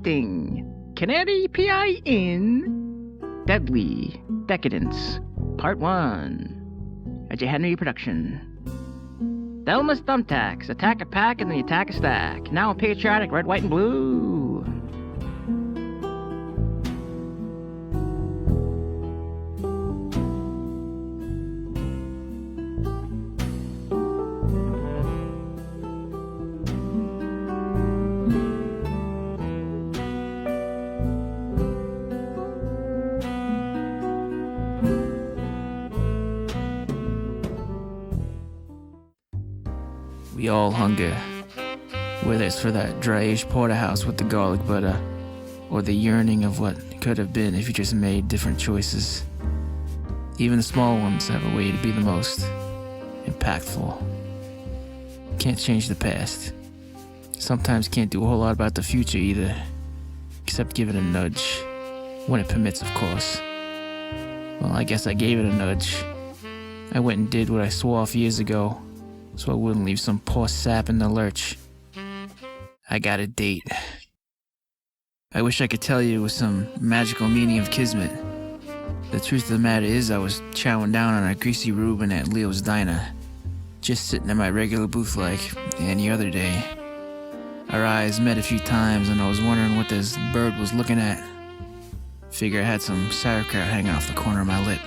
presenting Canary P.I. in Deadly Decadence, Part 1. A J. Henry production. Thelma's Thumbtacks, attack a pack and then you attack a stack. Now patriotic, red, white, and blue. We all hunger, whether it's for that dry-aged porterhouse with the garlic butter, or the yearning of what could have been if you just made different choices. Even the small ones have a way to be the most impactful. Can't change the past. Sometimes can't do a whole lot about the future either, except give it a nudge, when it permits, of course. Well, I guess I gave it a nudge. I went and did what I swore off years ago, so I wouldn't leave some poor sap in the lurch. I got a date. I wish I could tell you it was some magical meaning of kismet. The truth of the matter is I was chowing down on a greasy Reuben at Leo's Diner, just sitting in my regular booth like any other day. Our eyes met a few times and I was wondering what this bird was looking at. Figure I had some sauerkraut hanging off the corner of my lip.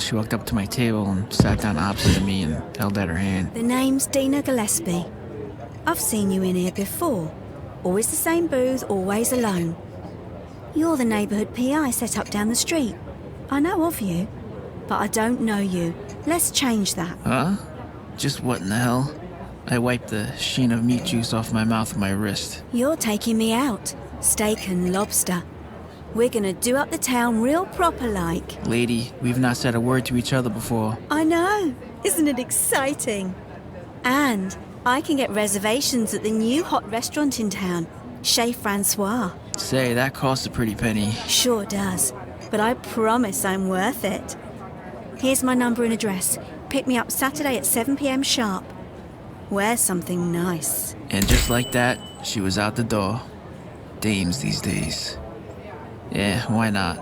She walked up to my table and sat down opposite me and held out her hand. The name's Dinah Gillespie. I've seen you in here before. Always the same booth, always alone. You're the neighbourhood P.I. set up down the street. I know of you, but I don't know you. Let's change that. Huh? Just what in the hell? I wiped the sheen of meat juice off my mouth with my wrist. You're taking me out. Steak and lobster. We're gonna do up the town real proper like. Lady, we've not said a word to each other before. I know. Isn't it exciting? And I can get reservations at the new hot restaurant in town, Chez Francois. Say, that costs a pretty penny. Sure does, but I promise I'm worth it. Here's my number and address. Pick me up Saturday at 7 p.m. sharp. Wear something nice. And just like that, she was out the door. Dames these days. Yeah, why not?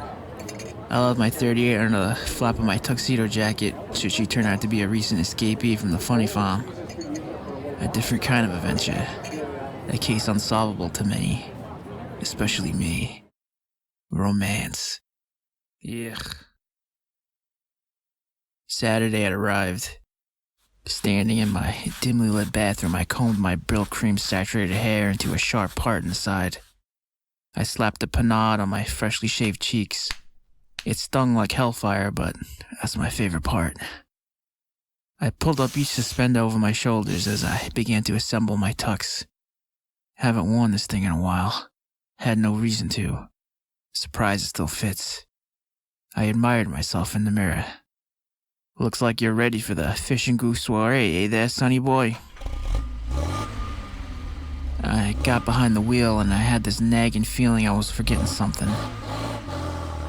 I'll have my 38 under the flap of my tuxedo jacket should she turn out to be a recent escapee from the funny farm. A different kind of adventure. A case unsolvable to many. Especially me. Romance. Yuck. Saturday had arrived. Standing in my dimly lit bathroom, I combed my Brill cream saturated hair into a sharp part in the side. I slapped a panade on my freshly shaved cheeks. It stung like hellfire, but that's my favorite part. I pulled up each suspender over my shoulders as I began to assemble my tux. Haven't worn this thing in a while. Had no reason to. Surprised it still fits. I admired myself in the mirror. Looks like you're ready for the fish and goose soiree, eh there, sonny boy? I got behind the wheel and I had this nagging feeling I was forgetting something.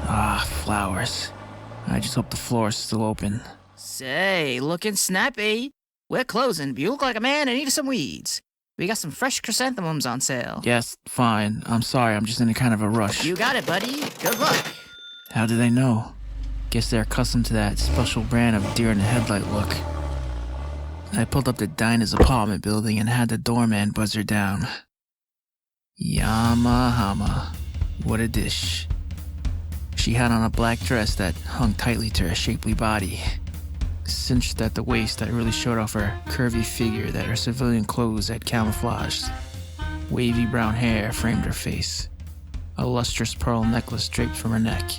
Ah, flowers. I just hope the floor is still open. Say, looking snappy. We're closing, but you look like a man in need of some weeds. We got some fresh chrysanthemums on sale. Yes, fine. I'm sorry, I'm just in a kind of a rush. You got it, buddy. Good luck. How do they know? Guess they're accustomed to that special brand of deer in the headlight look. I pulled up to Dinah's apartment building and had the doorman buzz her down. Yama-hama. What a dish. She had on a black dress that hung tightly to her shapely body. Cinched at the waist that really showed off her curvy figure that her civilian clothes had camouflaged. Wavy brown hair framed her face. A lustrous pearl necklace draped from her neck.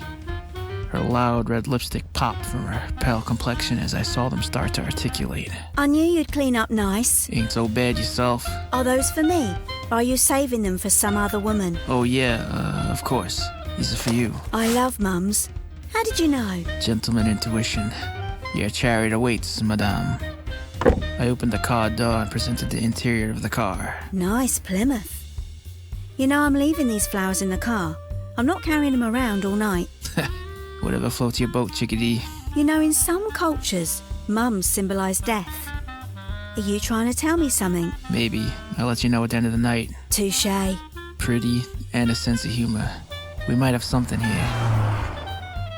Her loud red lipstick popped from her pale complexion as I saw them start to articulate. I knew you'd clean up nice. Ain't so bad yourself. Are those for me? Or are you saving them for some other woman? Oh yeah, of course. These are for you. I love mums. How did you know? Gentleman intuition. Your chariot awaits, madame. I opened the car door and presented the interior of the car. Nice Plymouth. You know I'm leaving these flowers in the car. I'm not carrying them around all night. Whatever floats your boat, chickadee. You know, in some cultures, mums symbolise death. Are you trying to tell me something? Maybe. I'll let you know at the end of the night. Touché. pretty, and a sense of humor. We might have something here.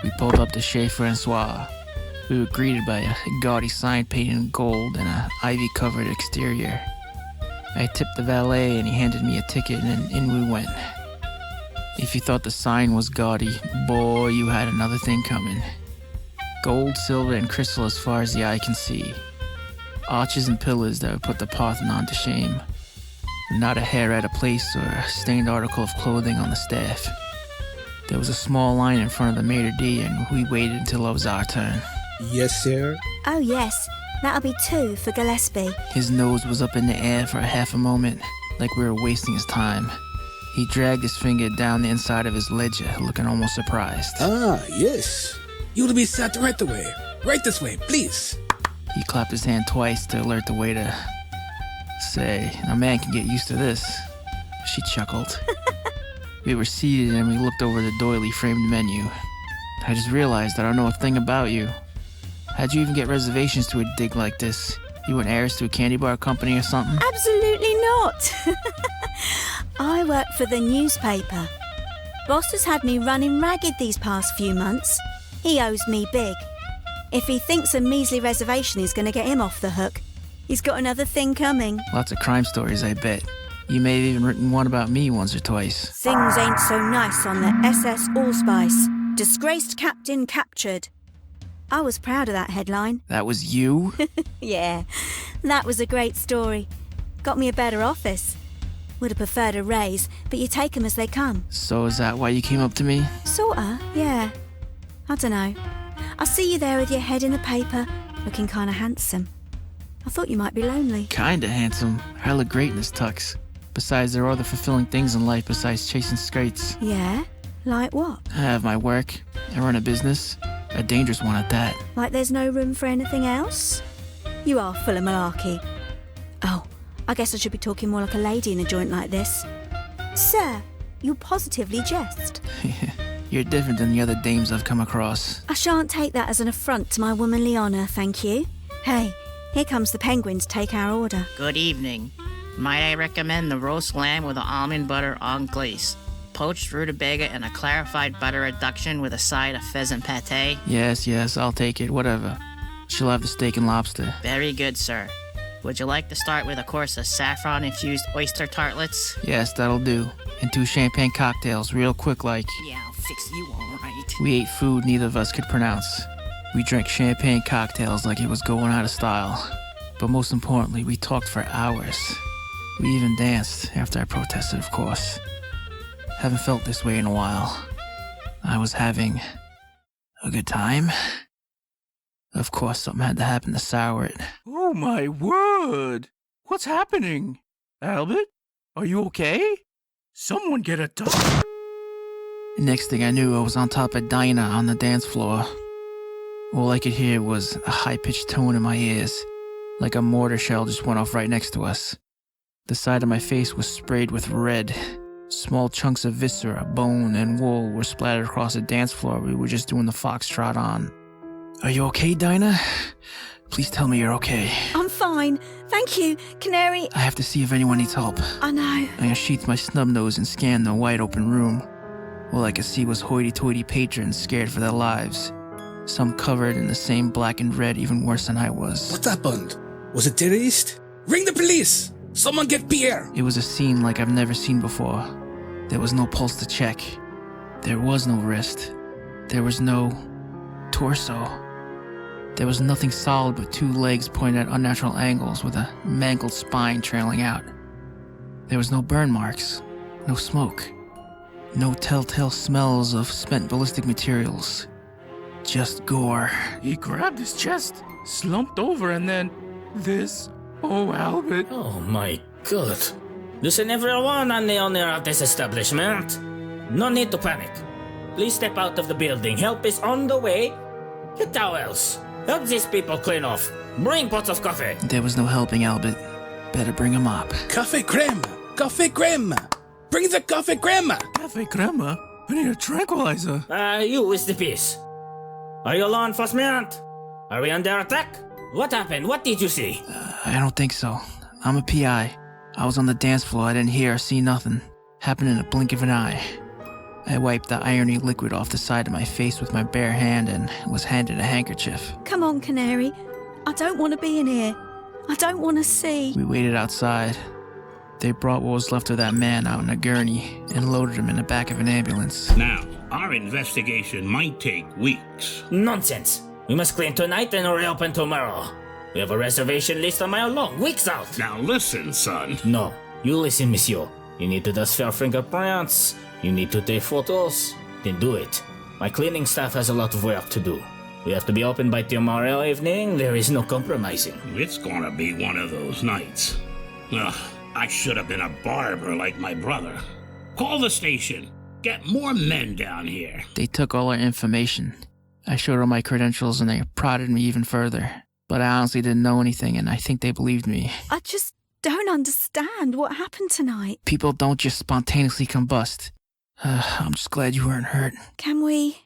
We pulled up to Chez Francois. We were greeted by a gaudy sign painted in gold and an ivy-covered exterior. I tipped the valet and he handed me a ticket and in we went. If you thought the sign was gaudy, boy, you had another thing coming. Gold, silver, and crystal as far as the eye can see. Arches and pillars that would put the Parthenon to shame. Not a hair out of place or a stained article of clothing on the staff. There was a small line in front of the Maitre d', and we waited until it was our turn. Yes, sir? Oh, yes. That'll be 2 for Gillespie. His nose was up in the air for half a moment, like we were wasting his time. He dragged his finger down the inside of his ledger, looking almost surprised. Ah, yes. You'll be sat right away. Right this way, please. He clapped his hand twice to alert the waiter. Say, a man can get used to this. She chuckled. We were seated and we looked over the doily framed menu. I just realized that I don't know a thing about you. How'd you even get reservations to a dig like this? You an heiress to a candy bar company or something? Absolutely not. I work for the newspaper. Boss has had me running ragged these past few months. He owes me big. If he thinks a measly reservation is going to get him off the hook, he's got another thing coming. Lots of crime stories, I bet. You may have even written one about me once or twice. Things ain't so nice on the SS Allspice. Disgraced captain captured. I was proud of that headline. That was you? Yeah, that was a great story. Got me a better office. Would have preferred a raise, but you take 'em as they come. So is that why you came up to me? Sorta, yeah. I dunno. I see you there with your head in the paper, looking kinda handsome. I thought you might be lonely. Kinda handsome. Hella great in this tux. Besides, there are other fulfilling things in life besides chasing skates. Yeah? Like what? I have my work. I run a business. A dangerous one at that. Like there's no room for anything else? You are full of malarkey. Oh, I guess I should be talking more like a lady in a joint like this. Sir, you positively jest. You're different than the other dames I've come across. I shan't take that as an affront to my womanly honour, thank you. Hey, here comes the penguin to take our order. Good evening. Might I recommend the roast lamb with the almond butter anglaise, poached rutabaga and a clarified butter reduction with a side of pheasant pâté? Yes, I'll take it, whatever. She'll have the steak and lobster. Very good, sir. Would you like to start with a course of saffron-infused oyster tartlets? Yes, that'll do. And 2 champagne cocktails, real quick like. Yeah, I'll fix you all right. We ate food neither of us could pronounce. We drank champagne cocktails like it was going out of style. But most importantly, we talked for hours. We even danced, after I protested, of course. Haven't felt this way in a while. I was having a good time. Of course, something had to happen to sour it. Oh my word! What's happening? Albert, are you okay? Someone get a doctor. Next thing I knew, I was on top of Dinah on the dance floor. All I could hear was a high-pitched tone in my ears, like a mortar shell just went off right next to us. The side of my face was sprayed with red. Small chunks of viscera, bone, and wool were splattered across the dance floor we were just doing the foxtrot on. Are you okay, Dinah? Please tell me you're okay. I'm fine, thank you, Canary. I have to see if anyone needs help. I know. I unsheathed my snub nose and scanned the wide-open room. All I could see was hoity-toity patrons scared for their lives. Some covered in the same black and red, even worse than I was. What happened? Was it terrorist? Ring the police! Someone get Pierre! It was a scene like I've never seen before. There was no pulse to check. There was no wrist. There was no torso. There was nothing solid but 2 legs pointed at unnatural angles with a mangled spine trailing out. There was no burn marks, no smoke, no telltale smells of spent ballistic materials. Just gore. He grabbed his chest, slumped over, and then this. Oh, Albert. Oh my god. Listen everyone, I'm the owner of this establishment. No need to panic. Please step out of the building. Help is on the way. Get towels. Help these people clean off. Bring pots of coffee. There was no helping Albert. Better bring him up. Coffee creme! Coffee creme! Bring the coffee creme! Cafe crema? I need a tranquilizer. You with the piece. Are you law enforcement? Are we under attack? What happened? What did you see? I don't think so. I'm a P.I. I was on the dance floor. I didn't hear or see nothing. Happened in a blink of an eye. I wiped the irony liquid off the side of my face with my bare hand and was handed a handkerchief. Come on, Canary. I don't want to be in here. I don't want to see. We waited outside. They brought what was left of that man out in a gurney and loaded him in the back of an ambulance. Now, our investigation might take weeks. Nonsense. We must clean tonight and reopen tomorrow. We have a reservation list a mile long, weeks out. Now listen, son. No, you listen, monsieur. You need to dust your fingerprints. You need to take photos. Then do it. My cleaning staff has a lot of work to do. We have to be open by tomorrow evening. There is no compromising. It's gonna be one of those nights. Ugh, I should have been a barber like my brother. Call the station. Get more men down here. They took all our information. I showed them my credentials and they prodded me even further. But I honestly didn't know anything and I think they believed me. I just don't understand what happened tonight. People don't just spontaneously combust. I'm just glad you weren't hurt. Can we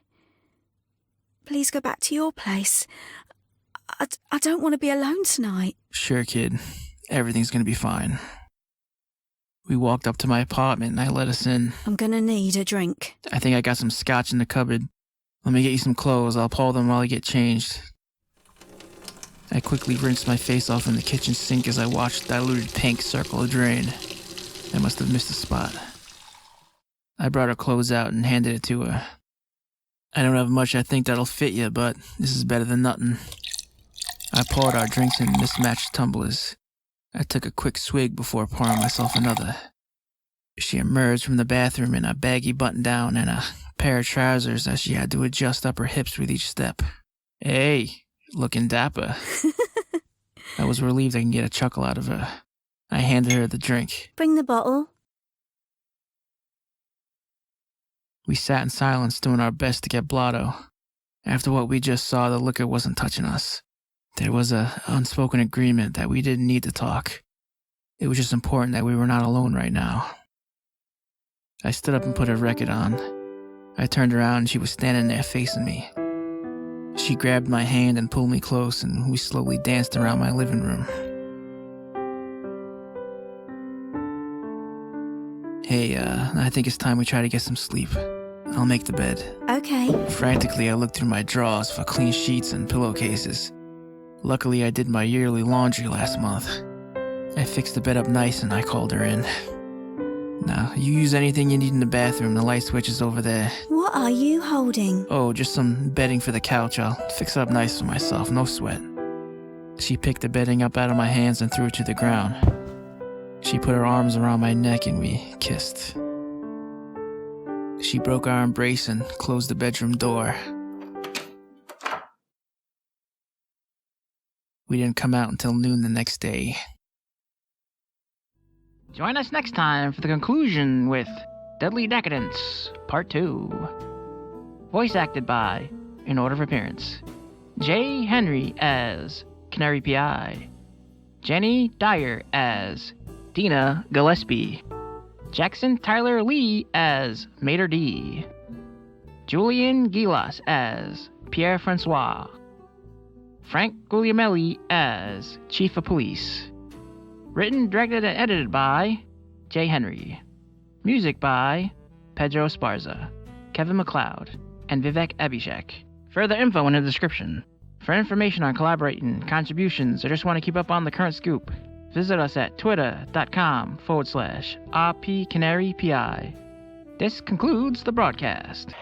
please go back to your place? I don't want to be alone tonight. Sure, kid. Everything's gonna be fine. We walked up to my apartment and I let us in. I'm gonna need a drink. I think I got some scotch in the cupboard. Let me get you some clothes. I'll pull them while I get changed. I quickly rinsed my face off in the kitchen sink as I watched diluted pink circle a drain. I must have missed a spot. I brought her clothes out and handed it to her. I don't have much I think that'll fit you, but this is better than nothing. I poured our drinks in mismatched tumblers. I took a quick swig before pouring myself another. She emerged from the bathroom in a baggy button-down and a pair of trousers as she had to adjust up her hips with each step. Hey, looking dapper. I was relieved I can get a chuckle out of her. I handed her the drink. Bring the bottle. We sat in silence doing our best to get blotto. After what we just saw, the liquor wasn't touching us. There was an unspoken agreement that we didn't need to talk. It was just important that we were not alone right now. I stood up and put a record on. I turned around and she was standing there facing me. She grabbed my hand and pulled me close and we slowly danced around my living room. Hey, I think it's time we try to get some sleep. I'll make the bed. Okay. Frantically, I looked through my drawers for clean sheets and pillowcases. Luckily, I did my yearly laundry last month. I fixed the bed up nice and I called her in. Now, you use anything you need in the bathroom, the light switch is over there. What are you holding? Oh, just some bedding for the couch. I'll fix it up nice for myself, no sweat. She picked the bedding up out of my hands and threw it to the ground. She put her arms around my neck and we kissed. She broke our embrace and closed the bedroom door. We didn't come out until noon the next day. Join us next time for the conclusion with Deadly Decadence, Part 2. Voice acted by, in order of appearance, J. Henry as Canary P.I, Jennie Dyer as Dinah Gillespie, Jackson Tyler Lee as Maitre D, Julienne Guilas as Pierre Francois, Frank Gulglielmelli as Chief of Police. Written, directed, and edited by J. Henry. Music by Pedro Esparza, Kevin MacLeod, and Vivek Abhishek. Further info in the description. For information on collaborating, contributions, or just want to keep up on the current scoop, visit us at twitter.com/RPCanaryPI. This concludes the broadcast.